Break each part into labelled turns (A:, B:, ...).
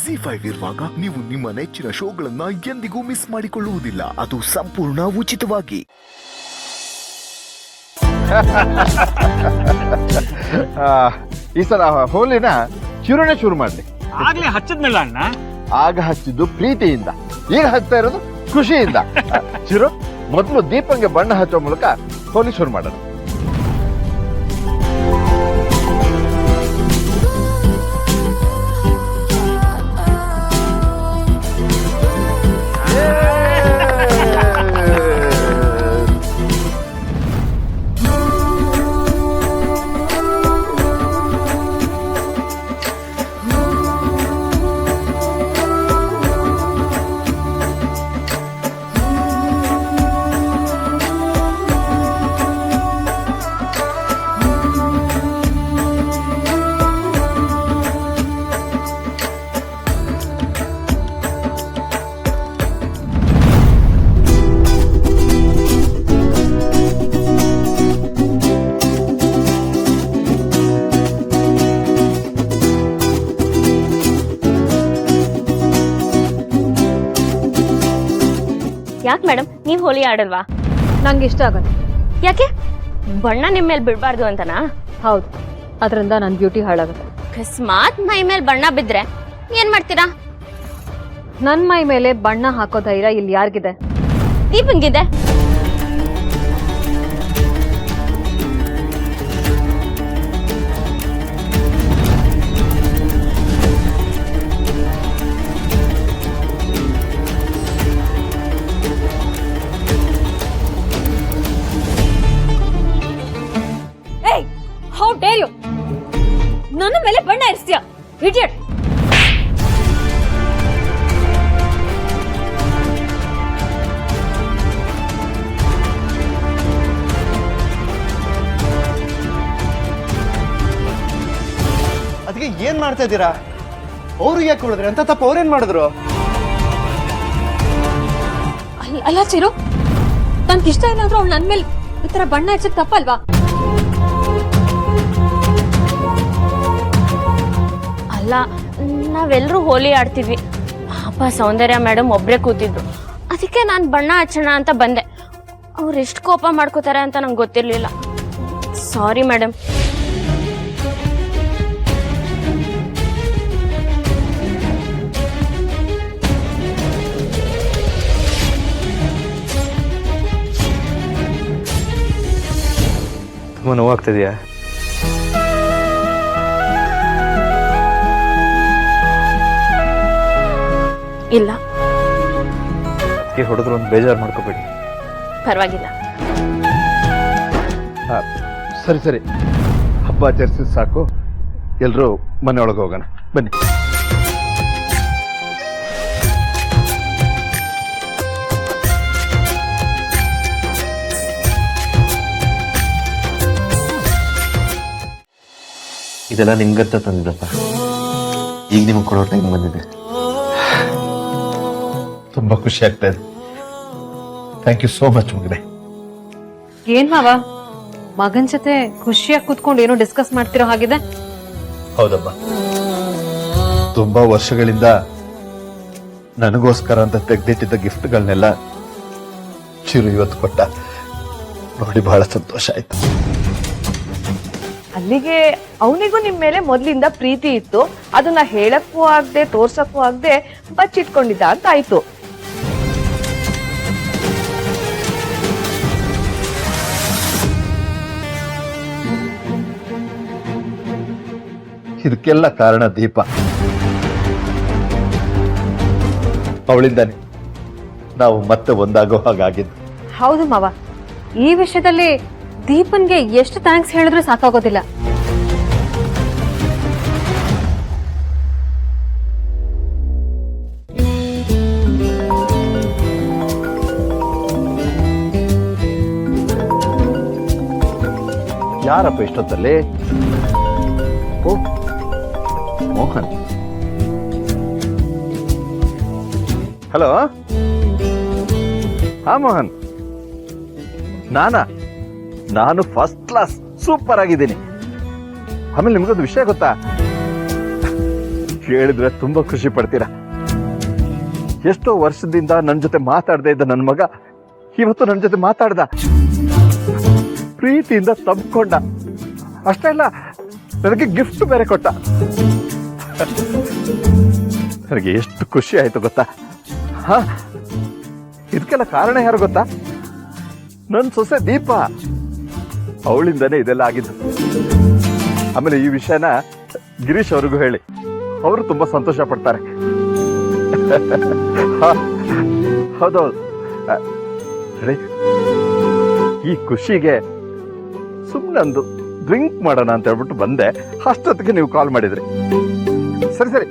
A: ZEE5 ಇರುವಾಗ ನೀವು ನಿಮ್ಮ ನೆಚ್ಚಿನ ಶೋಗಳನ್ನ ಎಂದಿಗೂ ಮಿಸ್ ಮಾಡಿಕೊಳ್ಳುವುದಿಲ್ಲ. ಅದು ಸಂಪೂರ್ಣ ಉಚಿತವಾಗಿ.
B: ಈ ಸಲ ಹೋಲಿನ ಚಿರುಣೆ ಶುರು ಮಾಡ್ಲಿ.
C: ಆಗ್ಲೇ ಹಚ್ಚದ್ನಲ್ಲ ಅಣ್ಣ.
B: ಆಗ ಹಚ್ಚಿದ್ದು ಪ್ರೀತಿಯಿಂದ, ಈಗ ಹಚ್ತಾ ಇರೋದು ಖುಷಿಯಿಂದ. ಚಿರು, ಮೊದಲು ದೀಪಂಗೆ ಬಣ್ಣ ಹಚ್ಚೋ ಮೂಲಕ ಹೋಲಿ ಶುರು ಮಾಡೋಣ.
D: ಯಾಕೆ ಮೇಡಮ್, ನೀವು ಹೋಲಿ ಆಡಲ್ವಾ?
E: ನಂಗೆ ಇಷ್ಟ ಆಗಲ್ಲ.
D: ಯಾಕೆ? ಬಣ್ಣ ನಿಮ್ಮ ಮೇಲೆ ಬಿಡಬಾರ್ದು ಅಂತನಾ?
E: ಹೌದು, ಅದರಿಂದ ನನ್ನ ಬ್ಯೂಟಿ ಹಾಳಾಗುತ್ತೆ.
D: ಅಕಸ್ಮಾತ್ ಮೈ ಮೇಲೆ ಬಣ್ಣ ಬಿದ್ರೆ ಏನ್ ಮಾಡ್ತೀರಾ?
E: ನನ್ನ ಮೈ ಮೇಲೆ ಬಣ್ಣ ಹಾಕೋ ಧೈರ್ಯ ಇಲ್ಲಿ ಯಾರಿಗಿದೆ?
D: ದೀಪಂಗಿದೆ.
E: ಹೌ ಡೇರ್ ಯು ನನ್ನ ಮೇಲೆ ಬಣ್ಣ ಇರಿಸ್ತೀಯ, ಇಡಿಯಟ್!
F: ಅದಕ್ಕೆ ಏನ್ ಮಾಡ್ತಾ ಇದ್ದೀರಾ? ಅವ್ರಿಗೆ ಯಾಕೆ ಹೊಡೆದ್ರಿ? ಅಂತ ತಪ್ಪು ಅವ್ರೇನ್ ಮಾಡಿದ್ರು?
E: ಅಲ್ಲ ಚಿರು, ನನ್ಗೆ ಇಷ್ಟ ಇಲ್ಲ ಅಂದ್ರೂ ಅವ್ಳು ನನ್ನ ಮೇಲೆ ಈ ತರ ಬಣ್ಣ ಹಚ್ಚಕ್ ತಪ್ಪಲ್ವಾ?
D: ಅಲ್ಲ, ನಾವೆಲ್ಲರೂ ಹೋಲಿ ಆಡ್ತಿದ್ವಿ. ಪಾಪ ಸೌಂದರ್ಯ ಮೇಡಮ್ ಒಬ್ರೇ ಕೂತಿದ್ರು. ಅದಕ್ಕೆ ನಾನು ಬಣ್ಣ ಹಚ್ಚೋಣ ಅಂತ ಬಂದೆ. ಅವ್ರು ಎಷ್ಟು ಕೋಪ ಮಾಡ್ಕೋತಾರೆ ಅಂತ ನಂಗೆ ಗೊತ್ತಿರ್ಲಿಲ್ಲ. Sorry madam.
F: ತುಂಬಾ ನೋವಾಗ್ತಿದ್ಯಾ?
D: ಇಲ್ಲ,
F: ಹೊಡೆದ್ರು ಒಂದು ಬೇಜಾರು ಮಾಡ್ಕೋಬೇಡಿ.
D: ಪರವಾಗಿಲ್ಲ.
B: ಸರಿ ಸರಿ, ಹಬ್ಬ ಆಚರಿಸಿದ್ ಸಾಕು, ಎಲ್ರೂ ಮನೆ ಒಳಗೆ ಹೋಗೋಣ ಬನ್ನಿ.
G: ಇದೆಲ್ಲ ನಿಂಗಂತ ತಂದಿದ್ದಪ್ಪ, ಈಗ ನಿಮಗೆ ಕೊಡೋ ಟೈಮ್ ಬಂದಿದೆ.
B: ತುಂಬಾ ಖುಷಿ ಆಗ್ತಾ ಇದೆ. ಥ್ಯಾಂಕ್ ಯು ಸೋ ಮಚ್ ಮಗನೇ.
E: ಏನ್ ಮಾವ, ಮಗನ್ ಜೊತೆ ಖುಷಿಯಾಗಿ ಕೂತ್ಕೊಂಡು ಏನೋ ಡಿಸ್ಕಸ್ ಮಾಡ್ತಿರೋ ಹಾಗಿದೆ.
B: ಹೌದಮ್ಮ, ತುಂಬಾ ವರ್ಷಗಳಿಂದ ನನಗೋಸ್ಕರ ಅಂತ ತೆಗೆದಿಟ್ಟಿದ್ದ ಗಿಫ್ಟ್ಗಳನ್ನೆಲ್ಲ ಚಿರು ಇವತ್ತು ಕೊಟ್ಟ. ನೋಡಿ ಬಹಳ ಸಂತೋಷ ಆಯ್ತು.
H: ಅಲ್ಲಿಗೆ ಅವನಿಗೂ ನಿಮ್ ಮೇಲೆ ಮೊದ್ಲಿಂದ ಪ್ರೀತಿ ಇತ್ತು, ಅದನ್ನ ಹೇಳಕ್ಕೂ ಆಗದೆ ತೋರ್ಸಕ್ಕೂ ಆಗದೆ ಬಚ್ಚಿಟ್ಕೊಂಡಿದ್ದ ಅಂತ ಆಯ್ತು.
B: ಇದಕ್ಕೆಲ್ಲ ಕಾರಣ ದೀಪ. ಅವಳಿಂದಾನೆ ನಾವು ಮತ್ತೆ ಒಂದಾಗೋ ಹಾಗಾಗಿದ್ದು.
E: ಹೌದು ಮಾವ, ಈ ವಿಷಯದಲ್ಲಿ ದೀಪನ್ಗೆ ಎಷ್ಟು ಥ್ಯಾಂಕ್ಸ್ ಹೇಳಿದ್ರು ಸಾಕಾಗೋದಿಲ್ಲ.
B: ಯಾರಪ್ಪ ಇಷ್ಟೊತ್ತಲ್ಲಿ? ಓ, ಮೋಹನ್. ಹಲೋ. ಹಾ ಮೋಹನ್, ನಾನು ಫಸ್ಟ್ ಕ್ಲಾಸ್ ಸೂಪರ್ ಆಗಿದ್ದೀನಿ. ಆಮೇಲೆ ನಿಮಗೊಂದು ವಿಷಯ ಗೊತ್ತಾ? ಕೇಳಿದ್ರೆ ತುಂಬಾ ಖುಷಿ ಪಡ್ತೀರಾ. ಎಷ್ಟೋ ವರ್ಷದಿಂದ ನನ್ನ ಜೊತೆ ಮಾತಾಡದೇ ಇದ್ದ ನನ್ನ ಮಗ ಇವತ್ತು ನನ್ನ ಜೊತೆ ಮಾತಾಡ್ದ, ಪ್ರೀತಿಯಿಂದ ತಬ್ಕೊಂಡ. ಅಷ್ಟೇ ಅಲ್ಲ, ನನಗೆ ಗಿಫ್ಟ್ ಬೇರೆ ಕೊಟ್ಟ. ನನಗೆ ಎಷ್ಟು ಖುಷಿ ಆಯ್ತು ಗೊತ್ತಾ? ಹಾ, ಇದಕ್ಕೆಲ್ಲ ಕಾರಣ ಯಾರು ಗೊತ್ತಾ? ನನ್ನ ಸೊಸೆ ದೀಪ. ಅವಳಿಂದನೇ ಇದೆಲ್ಲ ಆಗಿದ್ದು. ಆಮೇಲೆ ಈ ವಿಷಯನ ಗಿರೀಶ್ ಅವ್ರಿಗೂ ಹೇಳಿ, ಅವರು ತುಂಬಾ ಸಂತೋಷ ಪಡ್ತಾರೆ. ಹೌದೌದು. ಈ ಖುಷಿಗೆ ಸುಮ್ಮನೊಂದು ಡ್ರಿಂಕ್ ಮಾಡೋಣ ಅಂತ ಹೇಳ್ಬಿಟ್ಟು ಬಂದೆ. ಅಷ್ಟೊತ್ತಿಗೆ ನೀವು ಕಾಲ್ ಮಾಡಿದ್ರಿ. ಸರಿ ಸರಿ,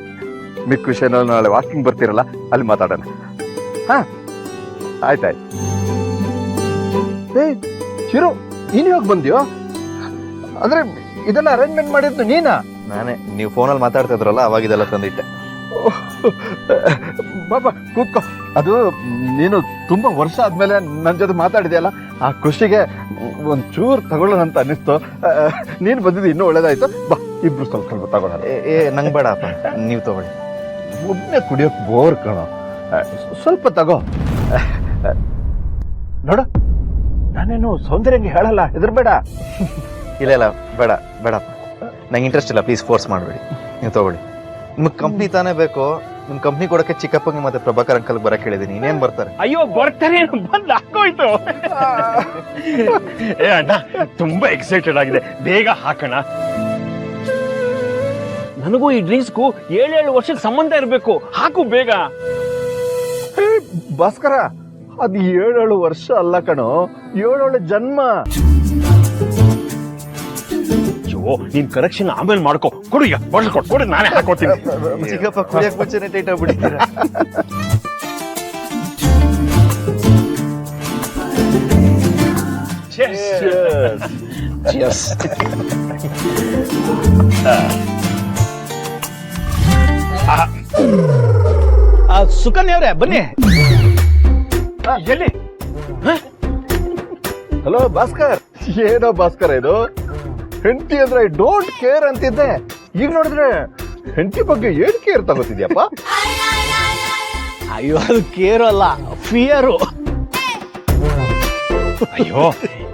B: ಮಿಕ್ಕ ವಿಷಯನ ನಾಳೆ ವಾಕಿಂಗ್ ಬರ್ತೀರಲ್ಲ, ಅಲ್ಲಿ ಮಾತಾಡೋಣ. ಹಾ, ಆಯ್ತಾಯ್ತು. ಏ ಚಿರು, ನೀನು ಹೋಗಿ ಬಂದ್ಯೋ? ಅಂದ್ರೆ ಇದೆಲ್ಲ ಅರೇಂಜ್ಮೆಂಟ್ ಮಾಡಿದ್ದು ನೀನಾ?
G: ನಾನೇ, ನೀವು ಫೋನಲ್ಲಿ ಮಾತಾಡ್ತಾ ಇದ್ರಲ್ಲ, ಅವಾಗ ಇದೆಲ್ಲ ತಂದಿಟ್ಟೆ.
B: ಬಾಬಾ ಕೂತ್ಕೋ. ಅದು ನೀನು ತುಂಬಾ ವರ್ಷ ಆದ್ಮೇಲೆ ನನ್ನ ಜೊತೆ ಮಾತಾಡಿದೆಯಲ್ಲ, ಆ ಖುಷಿಗೆ ಒಂಚೂರು ತಗೊಳ್ಳೋಣ ಅಂತ ಅನ್ನಿಸ್ತು. ನೀನು ಬಂದಿದ್ದು ಇನ್ನೂ ಒಳ್ಳೇದಾಯ್ತು. ಬಾ, ಇಬ್ರು ಸ್ವಲ್ಪ ತಗೊಳ್ಳೋಣ.
G: ಏ ನಂಗೆ ಬೇಡ ಅಪ್ಪ, ನೀವು ತಗೊಳ್ಳಿ.
B: ಒಬ್ಬನೇ ಕುಡಿಯೋಕ್ ಬೋರ್ ಕಣೋ, ಸ್ವಲ್ಪ ತಗೋ. ನೋಡು, ನಾನೇನು ಸೌಂದರ್ಯಂಗೆ ಹೇಳಲ್ಲ, ಹೆದರ್ಬೇಡ.
G: ಇಲ್ಲ ಇಲ್ಲ, ಬೇಡ ಬೇಡಪ್ಪ, ನಂಗೆ ಇಂಟ್ರೆಸ್ಟ್ ಇಲ್ಲ. ಪ್ಲೀಸ್ ಫೋರ್ಸ್ ಮಾಡಬೇಡಿ, ನೀವು ತಗೊಳ್ಳಿ. ನಿಮ್ಗೆ ಕಂಪ್ನಿ ತಾನೇ ಬೇಕು. ನಿಮ್ ಕಂಪ್ನಿ ಕೊಡಕ್ಕೆ ಚಿಕ್ಕಪ್ಪಂಗೆ ಮತ್ತೆ ಪ್ರಭಾಕರ್ ಅಂಕಲ್ ಬರಕ್ ಹೇಳಿದೀನಿ. ಇನ್ನೇನ್ ಬರ್ತಾರೆ?
C: ಅಯ್ಯೋ ಬರ್ತಾರೆ, ಬಂದ್ ಹಾಕೋಯ್ತು. ಏ ಅಣ್ಣ, ತುಂಬಾ ಎಕ್ಸೈಟೆಡ್ ಆಗಿದೆ, ಬೇಗ ಹಾಕೋಣ. ನನಗೂ ಈ ಡ್ರಿಂಕ್ಸ್ಗೂ 7 ವರ್ಷದ ಸಂಬಂಧ ಇರಬೇಕು. ಹಾಕು ಬೇಗ.
B: ಭಾಸ್ಕರ, ಅದು 7 ವರ್ಷ ಅಲ್ಲ ಕಣೋ, 7 ಜನ್ಮ.
C: ನೀನ್ ಕರೆಕ್ಷನ್ ಆಮೇಲೆ ಮಾಡ್ಕೋ. ಕೊಡು ಈಗ, ಬಾಟಲ್ ಕೊಡು, ನಾನೇ ಹಾಕೋತೀನಿ.
G: ಚಿಕ್ಕಪ್ಪ ಕುಡಿಯಕ್ ಮುಂಚೆನೆ ಟೈಟ್ ಆಗ್ಬಿಟ್ಟಿದ್ದೀರಾ.
F: ಸುಕನ್ಯ ಅವ್ರೆ, ಬನ್ನಿ.
C: ಎಲ್ಲಿ?
B: ಹಲೋ ಭಾಸ್ಕರ್. ಏನೋ ಭಾಸ್ಕರ ಇದು, ಹೆಂಡತಿ ಅಂದ್ರೆ ಐ ಡೋಂಟ್ ಕೇರ್ ಅಂತಿದ್ದೆ, ಈಗ ನೋಡಿದ್ರೆ ಹೆಂಡತಿ ಬಗ್ಗೆ ಏನ್ ಕೇರ್ ತಗೋತಿದ್ಯಪ್ಪ?
F: ಅಯ್ಯೋ, ಅದು ಕೇರು ಅಲ್ಲ, ಫಿಯರು.
C: ಅಯ್ಯೋ,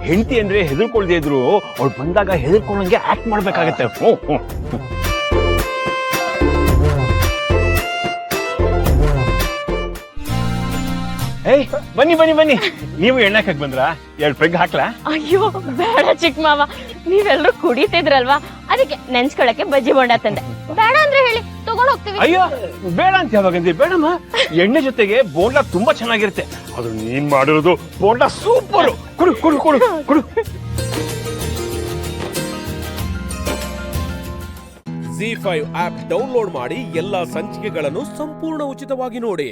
C: ಹೆಂಡತಿ ಅಂದ್ರೆ ಹೆದರ್ಕೊಳ್ದೇ ಇದ್ರು ಅವ್ಳು ಬಂದಾಗ ಹೆದರ್ಕೊಂಡಂಗೆ ಆಕ್ಟ್ ಮಾಡ್ಬೇಕಾಗತ್ತೆ. ಏಯ್, ಬನ್ನಿ ಬನ್ನಿ ಬನ್ನಿ. ನೀವು ಎಣ್ಣೆಕ್ ಬಂದ್ರಾ? 2 ಪೆಗ್ ಹಾಕ್ಲಾ?
D: ಅಯ್ಯೋ ಬೇಡ ಚಿಕ್ಕ ಮಾವ, ನೀವೆಲ್ರೂ ಕುಡಿತಿದ್ರಲ್ವಾ, ಅದಕ್ಕೆ ನೆನ್ಸ್ಕೊಳಕ್ಕೆ ಬಜ್ಜಿ ಬೋಂಡ ತಂದೆ. ಬೇಡ ಅಂದ್ರೆ ಹೇಳಿ, ತಗೊಂಡ್ ಹೋಗ್ತೀವಿ.
C: ಅಯ್ಯೋ ಬೇಡ ಅಂತ ಯಾವಾಗಂದಿ? ಬೇಡಮ್ಮ, ಎಣ್ಣೆ ಜೊತೆಗೆ ಬೋಂಡ ತುಂಬಾ ಚೆನ್ನಾಗಿರುತ್ತೆ. ಅದು ನೀನ್ ಮಾಡಿರೋದು ಬೋಂಡ ಸೂಪರ್. ಕುಡು ಕುಡು ಕುಡು ಕುಡು.
I: ZEE5 ಆಪ್ ಡೌನ್ಲೋಡ್ ಮಾಡಿ ಎಲ್ಲಾ ಸಂಚಿಕೆಗಳನ್ನು ಸಂಪೂರ್ಣ ಉಚಿತವಾಗಿ ನೋಡಿ.